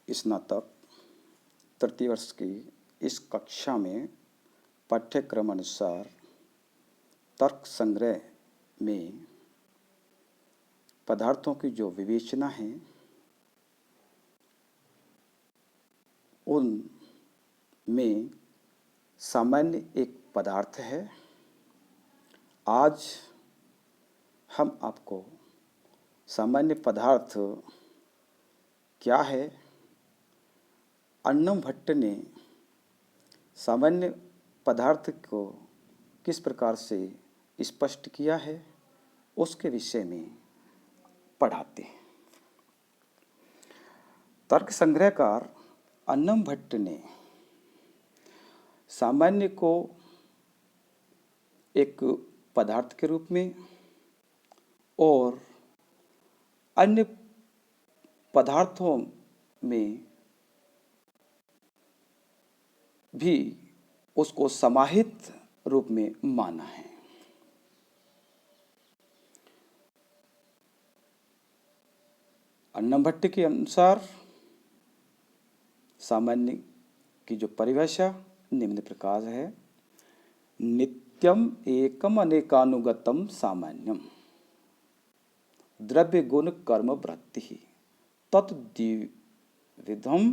स्नातक तृतीय वर्ष की इस कक्षा में पाठ्यक्रम अनुसार तर्क संग्रह में पदार्थों की जो विवेचना है उन में सामान्य एक पदार्थ है। आज हम आपको सामान्य पदार्थ क्या है, अन्नम भट्ट ने सामान्य पदार्थ को किस प्रकार से स्पष्ट किया है, उसके विषय में पढ़ाते हैं। तर्क संग्रहकार अन्नम भट्ट ने सामान्य को एक पदार्थ के रूप में और अन्य पदार्थों में भी उसको समाहित रूप में माना है। अन्नम भट्ट के अनुसार सामान्य की जो परिभाषा निम्न प्रकार है: नित्यम एकम अनेकानुगतम सामान्यम द्रव्य गुण कर्म वृत्ति तद्विधम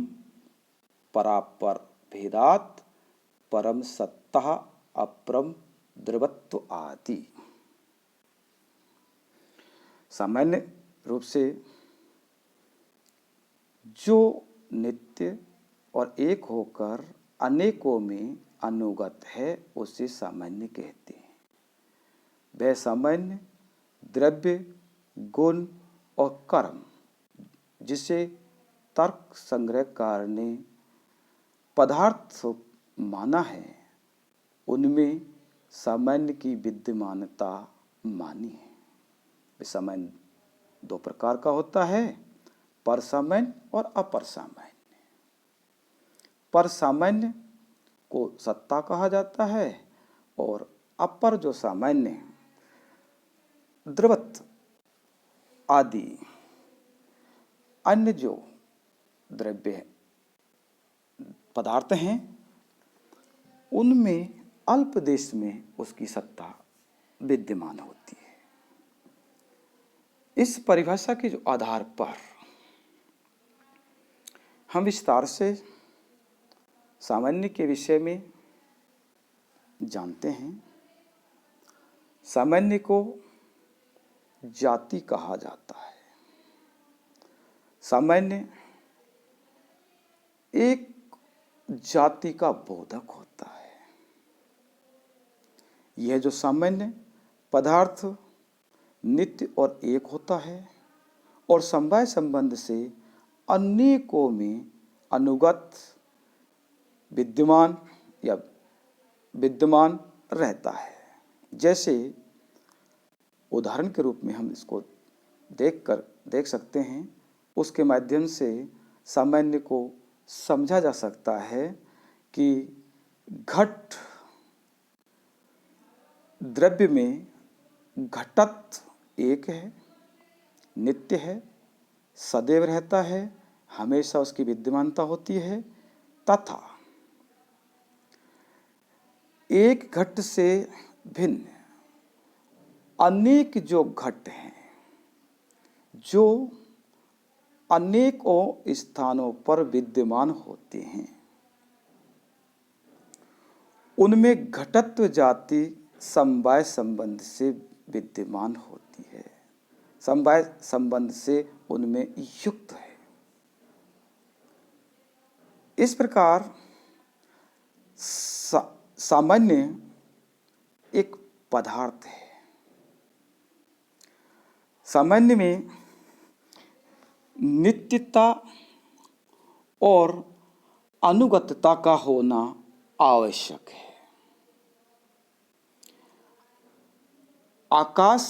परापर भेदात परम सत्ता अपरम द्रवत्व आदि। सामान्य रूप से जो नित्य और एक होकर अनेकों में अनुगत है उसे सामान्य कहते हैं। वह सामान्य द्रव्य गुण और कर्म जिसे तर्क संग्रहकार ने पदार्थ माना है उनमें सामान्य की विद्यमानता मानी है। सामान्य दो प्रकार का होता है, परसामान्य और अपरसामान्य। परसामान्य को सत्ता कहा जाता है और अपर जो सामान्य द्रवत्व आदि अन्य जो द्रव्य पदार्थ हैं उनमें अल्प देश में उसकी सत्ता विद्यमान होती है। इस परिभाषा के जो आधार पर हम विस्तार से सामान्य के विषय में जानते हैं। सामान्य को जाति कहा जाता है। सामान्य एक जाति का बोधक होता है। यह जो सामान्य पदार्थ नित्य और एक होता है और समवाय संबंध से अनेकों में अनुगत विद्यमान या विद्यमान रहता है। जैसे उदाहरण के रूप में हम इसको देख सकते हैं, उसके माध्यम से सामान्य को समझा जा सकता है कि घट द्रव्य में घटत्व एक है, नित्य है, सदैव रहता है, हमेशा उसकी विद्यमानता होती है, तथा एक घट से भिन्न अनेक जो घट हैं जो अनेकों स्थानों पर विद्यमान होते हैं, उनमें घटत्व जाति समवाय संबंध से विद्यमान होती है, समवाय संबंध से उनमें युक्त है। इस प्रकार सामान्य एक पदार्थ है। सामान्य में नित्यता और अनुगतता का होना आवश्यक है। आकाश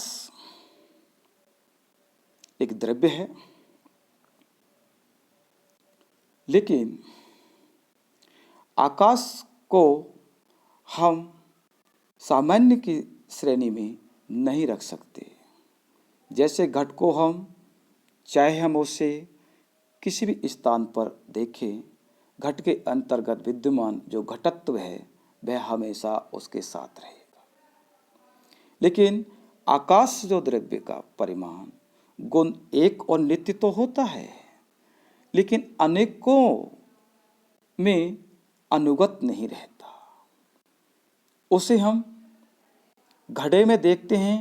एक द्रव्य है, लेकिन आकाश को हम सामान्य की श्रेणी में नहीं रख सकते। जैसे घट को हम चाहे हम उसे किसी भी स्थान पर देखें, घट के अंतर्गत विद्यमान जो घटत्व है वह हमेशा उसके साथ रहेगा। लेकिन आकाश जो द्रव्य का परिमाण गुण एक और नित्य तो होता है, लेकिन अनेकों में अनुगत नहीं रहता। उसे हम घड़े में देखते हैं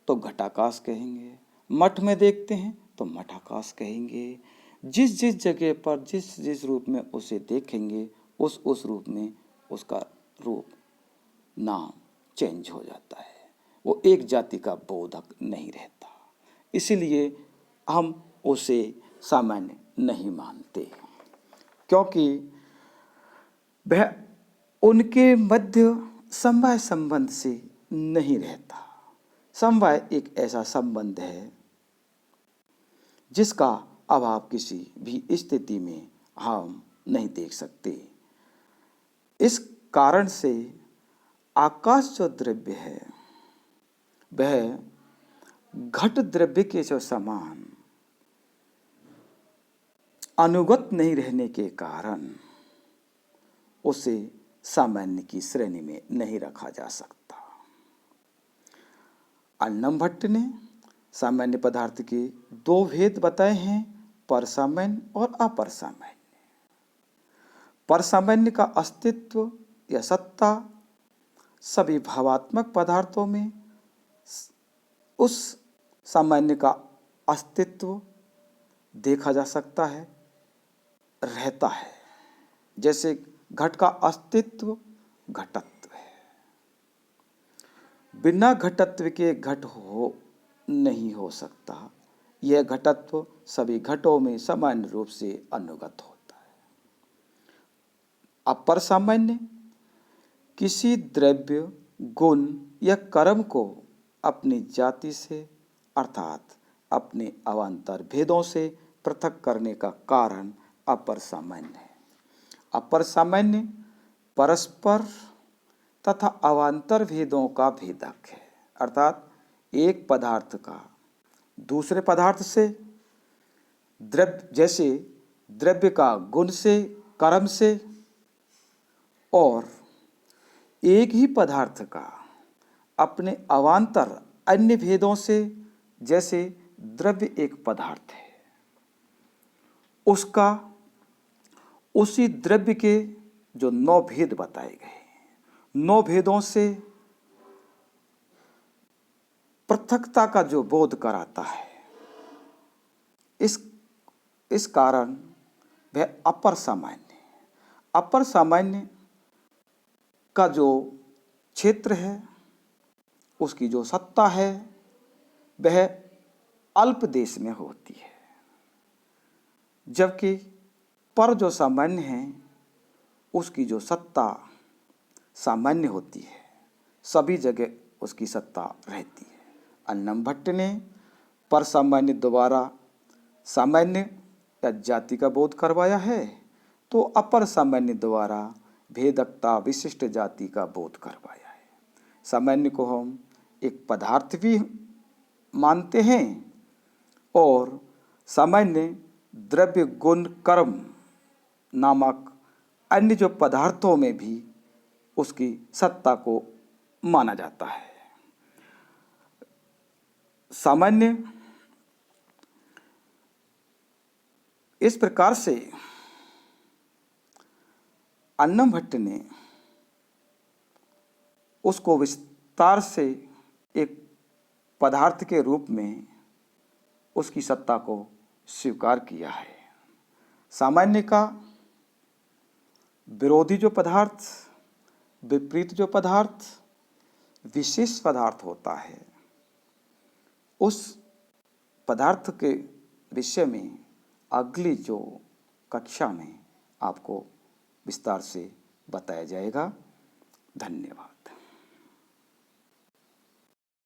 तो घटाकाश कहेंगे, मठ में देखते हैं तो मठाकाश कहेंगे। जिस जिस जगह पर जिस जिस रूप में उसे देखेंगे उस रूप में उसका रूप नाम चेंज हो जाता है। वो एक जाति का बोधक नहीं रहता, इसीलिए हम उसे सामान्य नहीं मानते, क्योंकि वह उनके मध्य समवाय संबंध से नहीं रहता। समवाय एक ऐसा संबंध है जिसका अभाव किसी भी स्थिति में हम नहीं देख सकते। इस कारण से आकाश जो द्रव्य है वह घट द्रव्य के जो समान अनुगत नहीं रहने के कारण उसे सामान्य की श्रेणी में नहीं रखा जा सकता। अन्नम भट्ट ने सामान्य पदार्थ के दो भेद बताए हैं, परसामान्य और अपरसामान्य। परसामान्य का अस्तित्व या सत्ता सभी भावात्मक पदार्थों में उस सामान्य का अस्तित्व देखा जा सकता है, रहता है। जैसे घट का अस्तित्व घटत्व है, बिना घटत्व के घट नहीं हो सकता। यह घटत्व सभी घटों में सामान्य रूप से अनुगत होता है। अपर सामान्य किसी द्रव्य, गुण या कर्म को अपनी जाति से अर्थात अपने अवान्तर भेदों से पृथक करने का कारण अपर सामान्य है। अपर सामान्य परस्पर तथा अवान्तर भेदों का भेदक है, अर्थात एक पदार्थ का दूसरे पदार्थ से द्रव्य, जैसे द्रव्य का गुण से, कर्म से, और एक ही पदार्थ का अपने अवान्तर अन्य भेदों से, जैसे द्रव्य एक पदार्थ है, उसका उसी द्रव्य के जो 9 भेद बताए गए, 9 भेदों से पृथकता का जो बोध कराता है, इस कारण वह अपर सामान्य। अपर सामान्य का जो क्षेत्र है, उसकी जो सत्ता है वह अल्प देश में होती है, जबकि पर जो सामान्य है उसकी जो सत्ता सामान्य होती है, सभी जगह उसकी सत्ता रहती है। अन्नम भट्ट ने पर सामान्य द्वारा सामान्य या जाति का बोध करवाया है, तो अपर सामान्य द्वारा भेदकता विशिष्ट जाति का बोध करवाया है। सामान्य को हम एक पदार्थ भी मानते हैं और सामान्य द्रव्य, गुण, कर्म नामक अन्य जो पदार्थों में भी उसकी सत्ता को माना जाता है। सामान्य इस प्रकार से अन्नम भट्ट ने उसको विस्तार से एक पदार्थ के रूप में उसकी सत्ता को स्वीकार किया है। सामान्य का विरोधी जो पदार्थ, विपरीत जो पदार्थ, विशेष पदार्थ होता है, उस पदार्थ के विषय में अगली जो कक्षा में आपको विस्तार से बताया जाएगा। धन्यवाद।